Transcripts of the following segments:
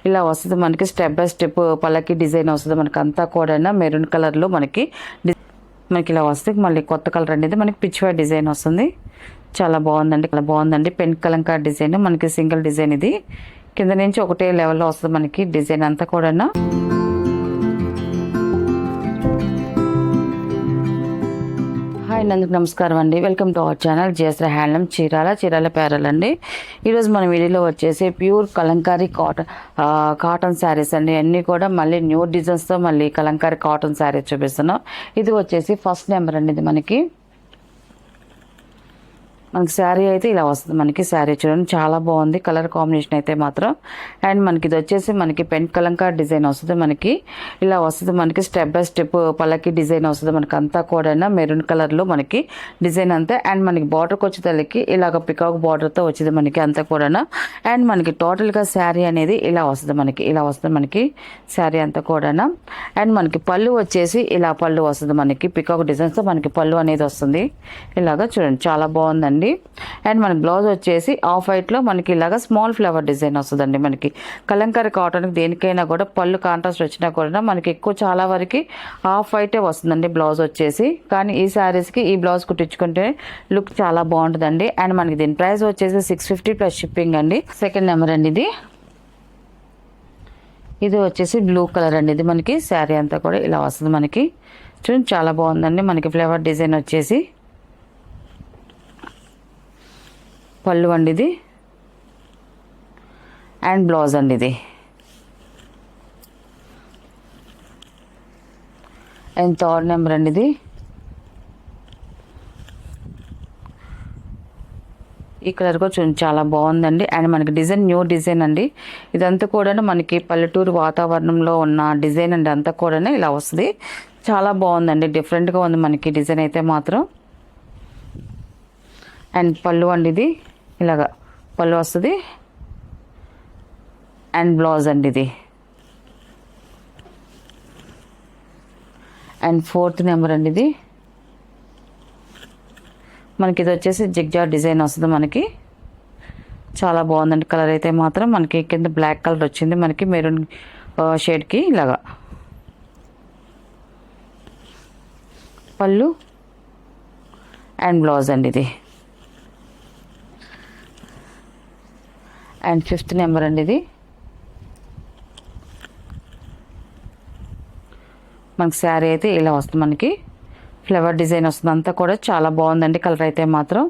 ఇలా వస్తుంది మనకి. స్టెప్ బై స్టెప్ పల్లకి డిజైన్ వస్తుంది మనకి. అంతా కూడా మెరూన్ కలర్లో మనకి ఇలా వస్తుంది. మళ్ళీ కొత్త కలర్ అనేది మనకి పిచ్వై డిజైన్ వస్తుంది. చాలా బాగుందండి. ఇలా బాగుందండి. పెన్ కలంకార్ డిజైన్ మనకి సింగిల్ డిజైన్. ఇది కింద నుంచి ఒకటే లెవెల్లో వస్తుంది మనకి డిజైన్ అంతా కూడా. హాయ్ నందుకు నమస్కారం అండి. Welcome to our channel JSR handloom Chirala pearl అండి. ఈరోజు మన వీడియోలో వచ్చేసి ప్యూర్ కలంకారీ కాటన్ శారీస్ అండి. అన్నీ కూడా మళ్ళీ న్యూ డిజైన్స్తో మళ్ళీ కలంకారీ కాటన్ శారీస్ చూపిస్తున్నాం. ఇది వచ్చేసి ఫస్ట్ నెంబర్ అండి. ఇది మనకి శారీ అయితే ఇలా వస్తుంది మనకి. శారీ చూడండి చాలా బాగుంది. కలర్ కాంబినేషన్ అయితే మాత్రం. అండ్ మనకి ఇది వచ్చేసి మనకి పెన్ కలంకార్ డిజైన్ వస్తుంది మనకి. ఇలా వస్తుంది మనకి. స్టెప్ బై స్టెప్ పల్లకి డిజైన్ వస్తుంది మనకి. అంతా కూడా మెరూన్ కలర్లో మనకి డిజైన్ అంతా. అండ్ మనకి బార్డర్కి వచ్చేసరికి ఇలాగ పికాక్ బార్డర్తో వచ్చింది మనకి అంతా కూడా. అండ్ మనకి టోటల్గా శారీ అనేది ఇలా వస్తుంది మనకి. ఇలా వస్తుంది మనకి శారీ అంతా కూడా. అండ్ మనకి పళ్ళు వచ్చేసి ఇలా పళ్ళు వస్తుంది మనకి. పికాక్ డిజైన్స్తో మనకి పళ్ళు అనేది వస్తుంది. ఇలాగ చూడండి చాలా బాగుందండి. అండ్ మన బ్లౌజ్ వచ్చేసి ఆఫ్ వైట్లో మనకి ఇలాగ స్మాల్ ఫ్లవర్ డిజైన్ వస్తుందండి మనకి. కలంకారీ కాటన్కి దేనికైనా కూడా పళ్ళు కాంట్రాస్ట్ వచ్చినా కూడా మనకి ఎక్కువ చాలా వరకు ఆఫ్ వైటే వస్తుందండి బ్లౌజ్ వచ్చేసి. కానీ ఈ శారీస్కి ఈ బ్లౌజ్ కుట్టించుకుంటే లుక్ చాలా బాగుంటుందండి. అండ్ మనకి దీని ప్రైస్ వచ్చేసి 650 ప్లస్ షిప్పింగ్ అండి. సెకండ్ నెంబర్ అండి. ఇది వచ్చేసి బ్లూ కలర్ అండి. ఇది మనకి శారీ అంతా కూడా ఇలా వస్తుంది మనకి. చూడండి చాలా బాగుందండి. మనకి ఫ్లవర్ డిజైన్ వచ్చేసి పళ్ళు అండి ఇది. అండ్ బ్లౌజ్ అండి ఇది. అండ్ థర్డ్ నెంబర్ అండి. ఇది ఈ కలర్ కూడా చూడండి చాలా బాగుందండి. అండ్ మనకి డిజైన్ న్యూ డిజైన్ అండి. ఇదంతా కూడా మనకి పల్లెటూరు వాతావరణంలో ఉన్న డిజైన్ అండి. అంతా కూడా ఇలా వస్తుంది. చాలా బాగుందండి. డిఫరెంట్గా ఉంది మనకి డిజైన్ అయితే మాత్రం. అండ్ పళ్ళు అండి ఇది. ఇలాగా పళ్ళు వస్తుంది. అండ్ బ్లౌజ్ అండి ఇది. అండ్ ఫోర్త్ నెంబర్ అండి. ఇది మనకి ఇది వచ్చేసి జిగ్జాగ్ డిజైన్ వస్తుంది మనకి. చాలా బాగుందండి. కలర్ అయితే మాత్రం మనకి కింద బ్లాక్ కలర్ వచ్చింది మనకి మెరూన్ షేడ్కి. ఇలాగా పళ్ళు అండ్ బ్లౌజ్ అండి ఇది. అండ్ ఫిఫ్త్ నెంబర్ అండి. ఇది మనకి శారీ అయితే ఇలా వస్తుంది మనకి. ఫ్లవర్ డిజైన్ వస్తుంది. అంతా కూడా చాలా బాగుందండి. కలర్ అయితే మాత్రం.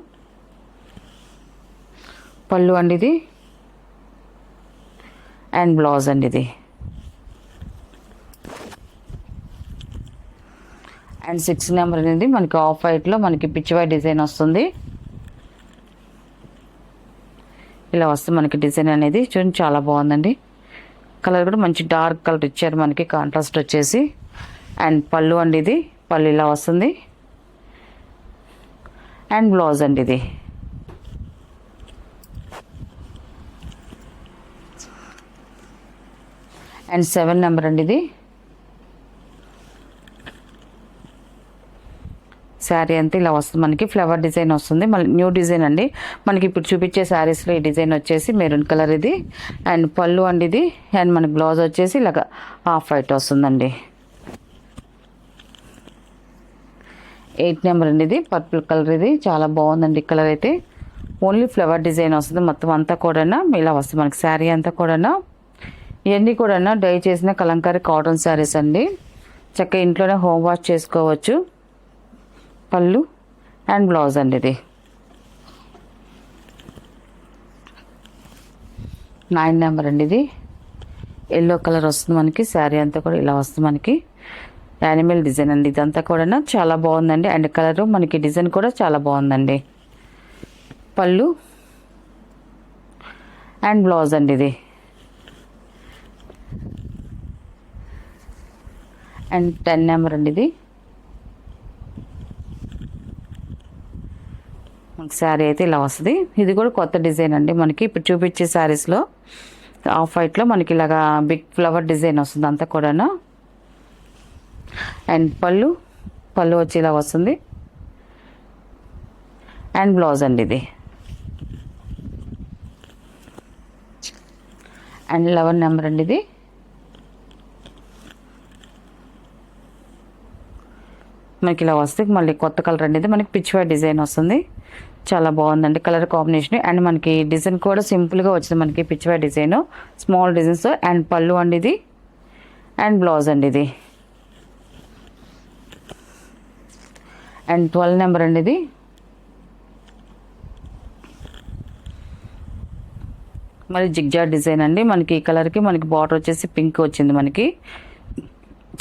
పళ్ళు అండి ఇది. అండ్ బ్లౌజ్ అండి ఇది. అండ్ 6 నెంబర్ అనేది మనకి ఆఫ్ వైట్లో మనకి పిచ్చివై డిజైన్ వస్తుంది. ఇలా వస్తుంది మనకి డిజైన్ అనేది. చూడండి చాలా బాగుందండి. కలర్ కూడా మంచి డార్క్ కలర్ ఇచ్చారు మనకి కాంట్రాస్ట్ వచ్చేసి. అండ్ పళ్ళు అండి ఇది. పళ్ళు ఇలా వస్తుంది. అండ్ బ్లౌజ్ అండి ఇది. అండ్ 7 నెంబర్ అండి. ఇది శారీ అంతా ఇలా వస్తుంది మనకి. ఫ్లవర్ డిజైన్ వస్తుంది మళ్ళీ న్యూ డిజైన్ అండి మనకి. ఇప్పుడు చూపించే శారీస్లో ఈ డిజైన్ వచ్చేసి మెరూన్ కలర్ ఇది. అండ్ పళ్ళు అండి ఇది. అండ్ మనకి బ్లౌజ్ వచ్చేసి ఇలాగ ఆఫ్ వైట్ వస్తుందండి. 8 నెంబర్ అండి. ఇది పర్పుల్ కలర్. ఇది చాలా బాగుందండి. కలర్ అయితే ఓన్లీ ఫ్లవర్ డిజైన్ వస్తుంది మొత్తం అంతా కూడా. ఇలా వస్తుంది మనకి శారీ అంతా కూడా. ఇవన్నీ కూడా డై చేసిన కలంకారీ కాటన్ శారీస్ అండి. చక్కగా ఇంట్లోనే హోమ్ వాష్ చేసుకోవచ్చు. పళ్ళు అండ్ బ్లౌజ్ అండి ఇది. 9 నెంబర్ అండి. ఇది ఎల్లో కలర్ వస్తుంది మనకి. శారీ అంతా కూడా ఇలా వస్తుంది మనకి. యానిమల్ డిజైన్ అండి. ఇదంతా కూడా చాలా బాగుందండి. అండ్ కలర్ మనకి డిజైన్ కూడా చాలా బాగుందండి. పళ్ళు అండ్ బ్లౌజ్ అండి ఇది. అండ్ 10 నెంబర్ అండి. ఇది మనకి శారీ అయితే ఇలా వస్తుంది. ఇది కూడా కొత్త డిజైన్ అండి మనకి. ఇప్పుడు చూపించే శారీస్లో ఆఫ్ వైట్లో మనకి ఇలాగా బిగ్ ఫ్లవర్ డిజైన్ వస్తుంది అంతా కూడా. అండ్ పళ్ళు వచ్చి ఇలా వస్తుంది. అండ్ బ్లౌజ్ అండి ఇది. అండ్ 11 నెంబర్ అండి ఇది. మనకి ఇలా వస్తే మళ్ళీ కొత్త కలర్ అండి ఇది. మనకి పిచ్ వై డిజైన్ వస్తుంది. చాలా బాగుందండి కలర్ కాంబినేషన్. అండ్ మనకి డిజైన్ కూడా సింపుల్గా వచ్చింది. మనకి పిచ్ వై డిజైన్, స్మాల్ డిజైన్స్. అండ్ పళ్ళు అండి ఇది. అండ్ బ్లౌజ్ అండి ఇది. అండ్ 12 నెంబర్ అండి ఇది. మరి జిగ్జాగ్ డిజైన్ అండి. మనకి ఈ కలర్కి మనకి బార్డర్ వచ్చేసి పింక్ వచ్చింది. మనకి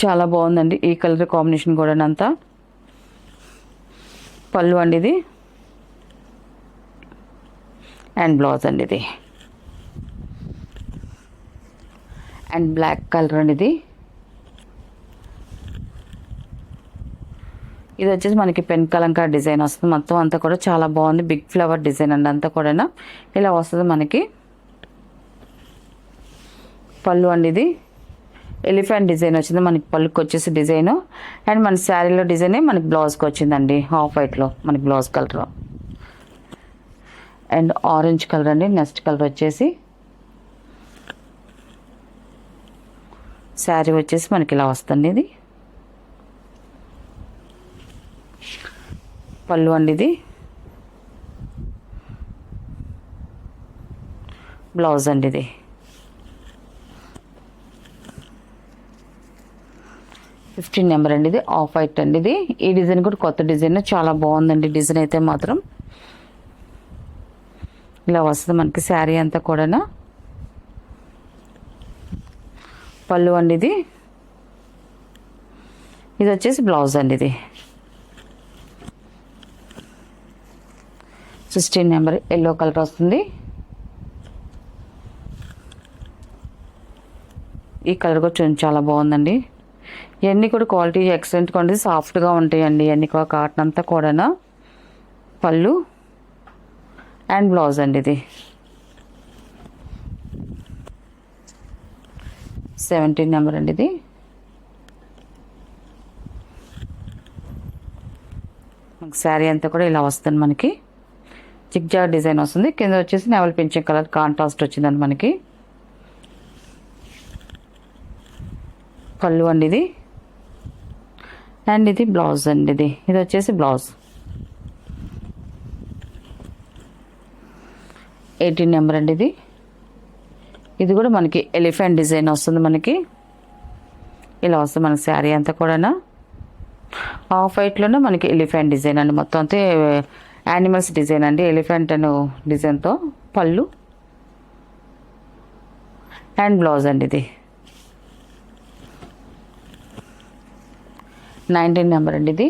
చాలా బాగుందండి ఈ కలర్ కాంబినేషన్ కూడా. అంతా పళ్ళు అండి ఇది. అండ్ బ్లౌజ్ అండి ఇది. అండ్ బ్లాక్ కలర్ అండి ఇది. ఇది వచ్చేసి మనకి పెన్ కలంకార్ డిజైన్ వస్తుంది. మొత్తం అంతా కూడా చాలా బాగుంది. బిగ్ ఫ్లవర్ డిజైన్ అండి అంతా కూడా ఇలా వస్తుంది మనకి. పళ్ళు అండి ఇది. ఎలిఫెంట్ డిజైన్ వచ్చింది మనకి పళ్ళుకి వచ్చేసి డిజైన్. అండ్ మన శారీలో డిజైనే మనకి బ్లౌజ్కి వచ్చిందండి. హాఫ్ వైట్లో మనకి blouse colour. And orange colour అండి నెక్స్ట్ కలర్ వచ్చేసి. శారీ వచ్చేసి మనకి ఇలా వస్తుంది ఇది. పళ్ళు అండి ఇది. బ్లౌజ్ అండి ఇది. ఫిఫ్టీన్ నెంబర్ అండి ఇది. ఆఫ్ వైట్ అండి ఇది. ఈ డిజైన్ కూడా కొత్త డిజైన్, చాలా బాగుందండి డిజైన్ అయితే మాత్రం. ఇలా వస్తుంది మనకి శారీ అంతా కూడా. పళ్ళు అండి ఇది. ఇది వచ్చేసి బ్లౌజ్ అండి ఇది. 16 నెంబర్ ఎల్లో కలర్ వస్తుంది. ఈ కలర్ కూడా చాలా బాగుందండి. ఇవన్నీ కూడా క్వాలిటీ ఎక్సలెంట్గా ఉంటుంది. సాఫ్ట్గా ఉంటాయండి ఇవన్నీ కూడా. కాటన్ అంతా కూడా. పళ్ళు అండ్ బ్లౌజ్ అండి ఇది. 17 నెంబర్ అండి ఇది. శారీ అంతా కూడా ఇలా వస్తుంది మనకి. జిగ్జాగ్ డిజైన్ వస్తుంది. కింద వచ్చేసి నెవల్ పింఛన్ కలర్ కాంట్రాస్ట్ వచ్చిందండి మనకి. పళ్ళు అండి ఇది. అండ్ ఇది బ్లౌజ్ అండి ఇది. ఇది వచ్చేసి బ్లౌజ్. 18 నెంబర్ అండి ఇది. ఇది కూడా మనకి ఎలిఫెంట్ డిజైన్ వస్తుంది మనకి. ఇలా వస్తుంది మనకి శారీ అంతా కూడా. హాఫ్ వైట్లోనే మనకి ఎలిఫెంట్ డిజైన్ అండి. మొత్తం అంతే యానిమల్స్ డిజైన్ అండి. ఎలిఫెంట్ అను డిజైన్తో పళ్ళు అండ్ బ్లౌజ్ అండి ఇది. 19 నెంబర్ అండి ఇది.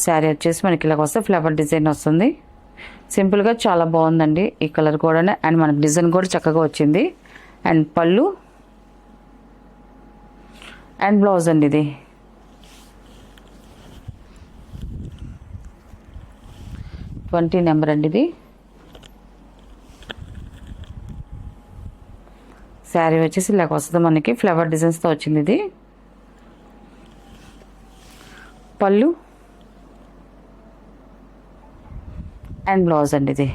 శారీ వచ్చేసి మనకి ఇలా వస్తే ఫ్లవర్ డిజైన్ వస్తుంది. సింపుల్గా చాలా బాగుందండి ఈ కలర్ కూడా. అండ్ మనకి డిజైన్ కూడా చక్కగా వచ్చింది. అండ్ పళ్ళు అండ్ బ్లౌజ్ అండి ఇది. ట్వంటీ నెంబర్ అండి ఇది. శారీ వచ్చేసి ఇలా వస్తుంది మనకి. ఫ్లవర్ డిజైన్స్తో వచ్చింది ఇది. పళ్ళు అండ్ బ్లౌజ్ అండి ఇది.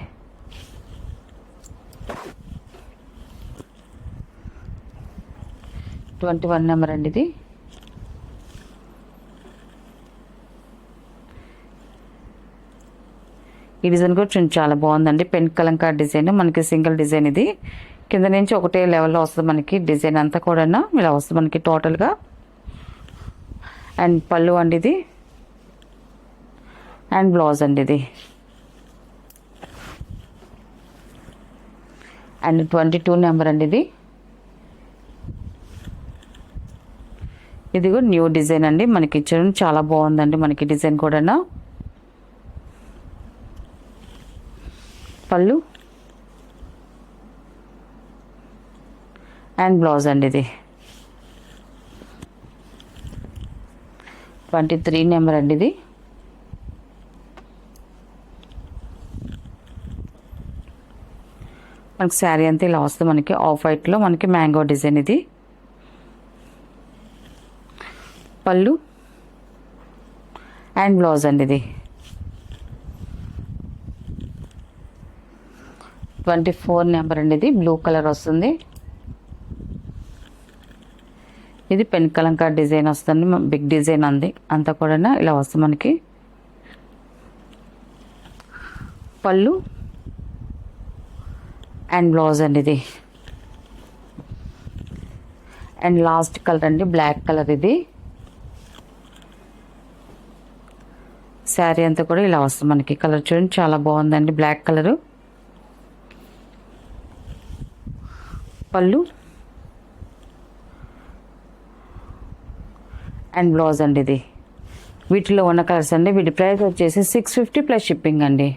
21 నెంబర్ అండి ఇది. ఈ డిజైన్ కూడా చాలా బాగుందండి. పెన్ కలంకార్ డిజైన్ మనకి సింగిల్ డిజైన్ ఇది. కింద నుంచి ఒకటే లెవెల్లో వస్తుంది మనకి డిజైన్ అంతా కూడా. ఇలా వస్తుంది మనకి టోటల్గా. అండ్ పళ్ళు అండి ఇది. అండ్ బ్లౌజ్ అండి ఇది. అండ్ 22 నెంబర్ అండి ఇది. ఇది కూడా న్యూ డిజైన్ అండి మనకి ఇచ్చడం. చాలా బాగుందండి మనకి డిజైన్ కూడా. పళ్ళు అండ్ బ్లౌజ్ అండి ఇది. 23 నెంబర్ అండి ఇది. మనకి శారీ అంతా ఇలా వస్తుంది మనకి. ఆఫ్ వైట్లో మనకి మ్యాంగో డిజైన్ ఇది. పళ్ళు అండ్ బ్లౌజ్ అండి ఇది. 24 నెంబర్ అండి. ఇది బ్లూ కలర్ వస్తుంది. ఇది పెన్ కలంకా డిజైన్ వస్తుంది. బిగ్ డిజైన్ అంది అంతా కూడా ఇలా వస్తుంది మనకి. పళ్ళు అండ్ బ్లౌజ్ అండి ఇది. అండ్ లాస్ట్ కలర్ అండి బ్లాక్ కలర్. ఇది శారీ అంతా కూడా ఇలా వస్తుంది మనకి. కలర్ చూడండి చాలా బాగుందండి బ్లాక్ కలరు. పళ్ళు అండ్ బ్లౌజ్ అండి ఇది. వీటిలో ఉన్న కలర్స్ అండి. వీటి ప్రైస్ వచ్చేసి 650 ప్లస్ షిప్పింగ్ అండి.